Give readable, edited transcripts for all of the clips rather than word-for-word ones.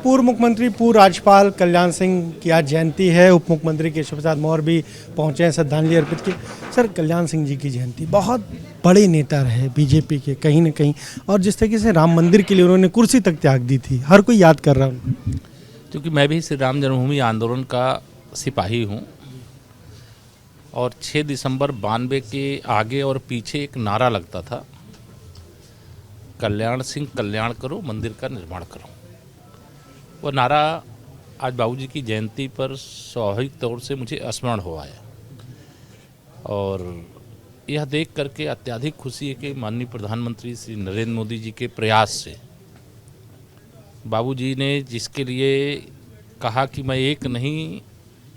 पूर्व मुख्यमंत्री पूर्व राज्यपाल कल्याण सिंह की आज जयंती है। उप मुख्यमंत्री केशव प्रसाद मौर्य भी पहुंचे हैं श्रद्धांजलि अर्पित की। सर, कल्याण सिंह जी की जयंती, बहुत बड़े नेता रहे बीजेपी के कहीं ना कहीं, और जिस तरीके से राम मंदिर के लिए उन्होंने कुर्सी तक त्याग दी थी, हर कोई याद कर रहा है। क्योंकि मैं भी श्री राम जन्मभूमि आंदोलन का सिपाही हूँ और 6 दिसंबर 92 के आगे और पीछे एक नारा लगता था, कल्याण सिंह कल्याण करो, मंदिर का निर्माण करो। वो नारा आज बाबूजी की जयंती पर स्वाभाविक तौर से मुझे स्मरण हो आया और यह देख करके अत्यधिक खुशी है कि माननीय प्रधानमंत्री श्री नरेंद्र मोदी जी के प्रयास से बाबूजी ने जिसके लिए कहा कि मैं एक नहीं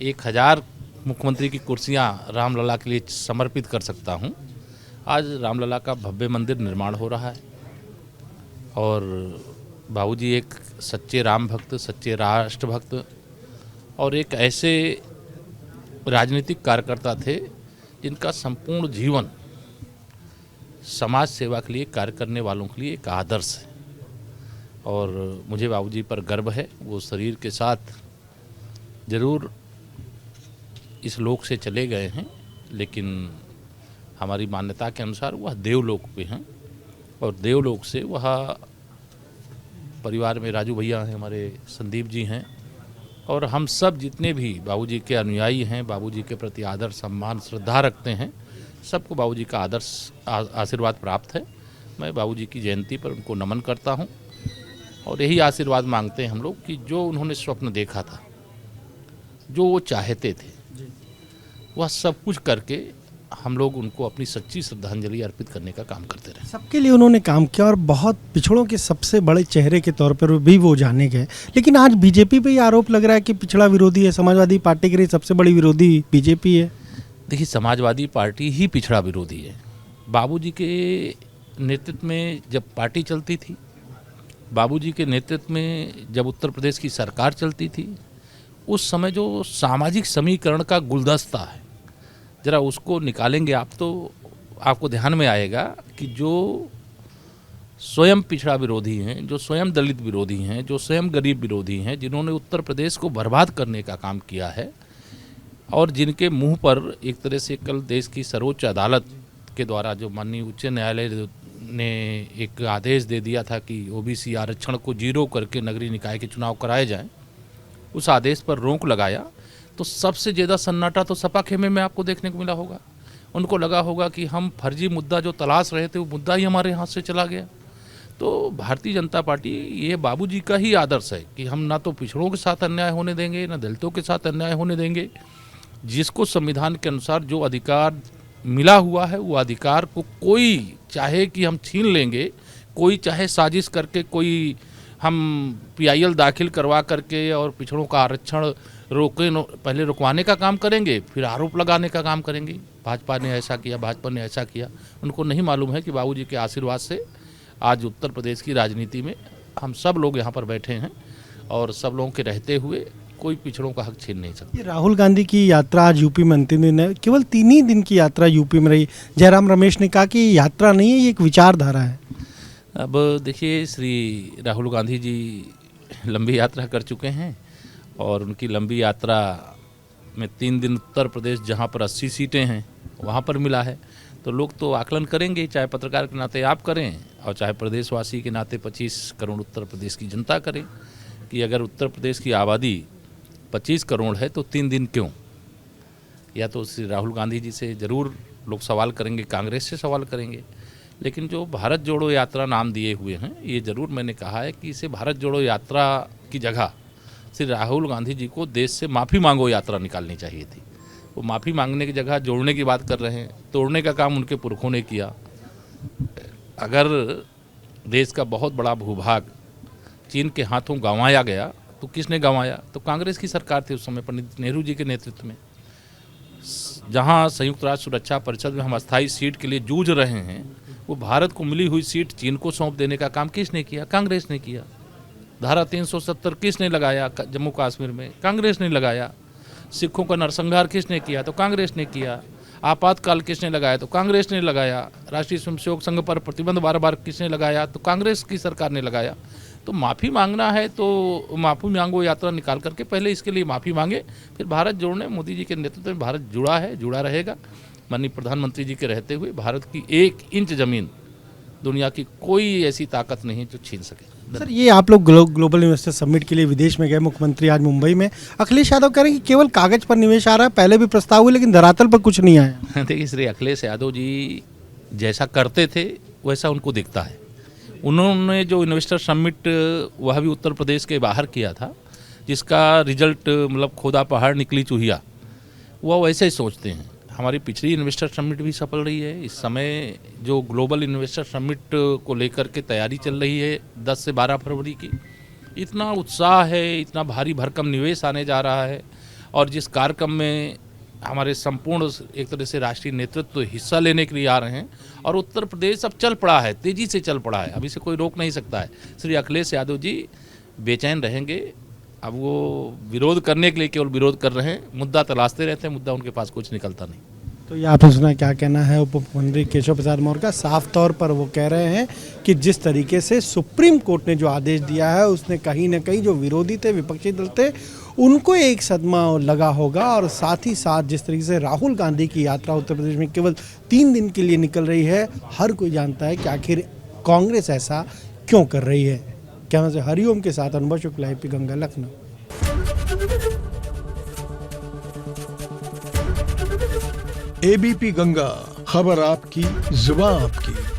1000 मुख्यमंत्री की कुर्सियां रामलला के लिए समर्पित कर सकता हूं, आज रामलला का भव्य मंदिर निर्माण हो रहा है। और बाबूजी एक सच्चे राम भक्त, सच्चे राष्ट्र भक्त और एक ऐसे राजनीतिक कार्यकर्ता थे जिनका संपूर्ण जीवन समाज सेवा के लिए कार्य करने वालों के लिए एक आदर्श है। और मुझे बाबूजी पर गर्व है। वो शरीर के साथ जरूर इस लोक से चले गए हैं, लेकिन हमारी मान्यता के अनुसार वह देवलोक पे हैं और देवलोक से वह परिवार में राजू भैया हैं, हमारे संदीप जी हैं और हम सब जितने भी बाबूजी के अनुयायी हैं, बाबूजी के प्रति आदर सम्मान श्रद्धा रखते हैं, सबको बाबूजी का आदर्श आशीर्वाद प्राप्त है। मैं बाबूजी की जयंती पर उनको नमन करता हूं और यही आशीर्वाद मांगते हैं हम लोग कि जो उन्होंने स्वप्न देखा था, जो वो चाहते थे, वह सब कुछ करके हम लोग उनको अपनी सच्ची श्रद्धांजलि अर्पित करने का काम करते रहे। सबके लिए उन्होंने काम किया और बहुत पिछड़ों के सबसे बड़े चेहरे के तौर पर भी वो जाने गए। लेकिन आज बीजेपी पे ये आरोप लग रहा है कि पिछड़ा विरोधी है, समाजवादी पार्टी के लिए सबसे बड़ी विरोधी बीजेपी है। देखिए, समाजवादी पार्टी ही पिछड़ा विरोधी है। बाबूजी के नेतृत्व में जब पार्टी चलती थी, बाबूजी के नेतृत्व में जब उत्तर प्रदेश की सरकार चलती थी, उस समय जो सामाजिक समीकरण का गुलदस्ता है, ज़रा उसको निकालेंगे आप तो आपको ध्यान में आएगा कि जो स्वयं पिछड़ा विरोधी हैं, जो स्वयं दलित विरोधी हैं, जो स्वयं गरीब विरोधी हैं, जिन्होंने उत्तर प्रदेश को बर्बाद करने का काम किया है और जिनके मुंह पर एक तरह से कल देश की सर्वोच्च अदालत के द्वारा जो माननीय उच्च न्यायालय ने एक आदेश दे दिया था कि ओबीसी आरक्षण को 0 करके नगरीय निकाय के चुनाव कराए जाएं, उस आदेश पर रोक लगाया तो सबसे ज़्यादा सन्नाटा तो सपा खेमे में आपको देखने को मिला होगा। उनको लगा होगा कि हम फर्जी मुद्दा जो तलाश रहे थे वो मुद्दा ही हमारे हाथ से चला गया। तो भारतीय जनता पार्टी ये बाबूजी का ही आदर्श है कि हम ना तो पिछड़ों के साथ अन्याय होने देंगे, ना दलितों के साथ अन्याय होने देंगे। जिसको संविधान के अनुसार जो अधिकार मिला हुआ है, वो अधिकार को कोई चाहे कि हम छीन लेंगे, कोई चाहे साजिश करके कोई हम PIL दाखिल करवा करके और पिछड़ों का आरक्षण पहले रुकवाने का काम करेंगे, फिर आरोप लगाने का काम करेंगे। भाजपा ने ऐसा किया, भाजपा ने ऐसा किया। उनको नहीं मालूम है कि बाबूजी के आशीर्वाद से आज उत्तर प्रदेश की राजनीति में हम सब लोग यहाँ पर बैठे हैं और सब लोगों के रहते हुए कोई पिछड़ों का हक छीन नहीं सकता। राहुल गांधी की यात्रा आज यूपी में अंतिम दिन है, केवल 3 ही दिन की यात्रा यूपी में रही। जयराम रमेश ने कहा कि ये यात्रा नहीं है, ये एक विचारधारा है। अब देखिए, श्री राहुल गांधी जी लंबी यात्रा कर चुके हैं और उनकी लंबी यात्रा में 3 दिन उत्तर प्रदेश जहां पर 80 सीटें हैं वहां पर मिला है, तो लोग तो आकलन करेंगे, चाहे पत्रकार के नाते आप करें और चाहे प्रदेशवासी के नाते 25 करोड़ उत्तर प्रदेश की जनता करें कि अगर उत्तर प्रदेश की आबादी 25 करोड़ है तो 3 दिन क्यों। या तो श्री राहुल गांधी जी से ज़रूर लोग सवाल करेंगे, कांग्रेस से सवाल करेंगे, लेकिन जो भारत जोड़ो यात्रा नाम दिए हुए हैं, ये ज़रूर मैंने कहा है कि इसे भारत जोड़ो यात्रा की जगह श्री राहुल गांधी जी को देश से माफ़ी मांगो यात्रा निकालनी चाहिए थी। वो माफ़ी मांगने की जगह जोड़ने की बात कर रहे हैं। तोड़ने का काम उनके पुरखों ने किया। अगर देश का बहुत बड़ा भूभाग चीन के हाथों गंवाया गया तो किसने गंवाया? तो कांग्रेस की सरकार थी उस समय, पंडित नेहरू जी के नेतृत्व में। जहां संयुक्त राष्ट्र सुरक्षा परिषद में हम अस्थायी सीट के लिए जूझ रहे हैं, वो भारत को मिली हुई सीट चीन को सौंप देने का काम किसने किया? कांग्रेस ने किया। धारा 370 किसने लगाया जम्मू कश्मीर में? कांग्रेस ने लगाया। सिखों का नरसंहार किसने किया? तो कांग्रेस ने किया। आपातकाल किसने लगाया? तो कांग्रेस ने लगाया। राष्ट्रीय स्वयंसेवक संघ पर प्रतिबंध बार बार किसने लगाया? तो कांग्रेस की सरकार ने लगाया। तो माफ़ी मांगना है तो माफ़ी मांगो यात्रा निकाल करके पहले इसके लिए माफ़ी मांगे, फिर भारत जोड़ने। मोदी जी के नेतृत्व में भारत जुड़ा है, जुड़ा रहेगा। माननीय प्रधानमंत्री जी के रहते हुए भारत की 1 इंच ज़मीन दुनिया की कोई ऐसी ताकत नहीं जो छीन सके। सर, ये आप लोग ग्लोबल इन्वेस्टर समिट के लिए विदेश में गए, मुख्यमंत्री आज मुंबई में। अखिलेश यादव कह रहे हैं कि केवल कागज पर निवेश आ रहा है, पहले भी प्रस्ताव हुए लेकिन धरातल पर कुछ नहीं आया। देखिए, श्री अखिलेश यादव जी जैसा करते थे वैसा उनको दिखता है। उन्होंने जो इन्वेस्टर समिट वह भी उत्तर प्रदेश के बाहर किया था, जिसका रिजल्ट मतलब खोदा पहाड़ निकली चूहिया, वह वैसे ही सोचते हैं। हमारी पिछली इन्वेस्टर समिट भी सफल रही है। इस समय जो ग्लोबल इन्वेस्टर समिट को लेकर के तैयारी चल रही है 10 से 12 फरवरी की, इतना उत्साह है, इतना भारी भरकम निवेश आने जा रहा है, और जिस कार्यक्रम में हमारे संपूर्ण एक तरह से राष्ट्रीय नेतृत्व हिस्सा लेने के लिए आ रहे हैं, और उत्तर प्रदेश अब चल पड़ा है, तेज़ी से चल पड़ा है, अभी से कोई रोक नहीं सकता है। श्री अखिलेश यादव जी बेचैन रहेंगे। अब वो विरोध करने के लिए केवल विरोध कर रहे हैं, मुद्दा तलाशते रहते हैं, मुद्दा उनके पास कुछ निकलता नहीं। तो ये आपने सुना क्या कहना है उप मुख्यमंत्री केशव प्रसाद मौर्य का। साफ तौर पर वो कह रहे हैं कि जिस तरीके से सुप्रीम कोर्ट ने जो आदेश दिया है, उसने कहीं ना कहीं जो विरोधी थे, विपक्षी दल थे, उनको एक सदमा लगा होगा। और साथ ही साथ जिस तरीके से राहुल गांधी की यात्रा उत्तर प्रदेश में केवल 3 दिन के लिए निकल रही है, हर कोई जानता है कि आखिर कांग्रेस ऐसा क्यों कर रही है। कैमरा से हरिओम के साथ अनुभव शुक्ला, AP गंगा, लखनऊ। ABP गंगा, खबर आपकी, जुबान आपकी।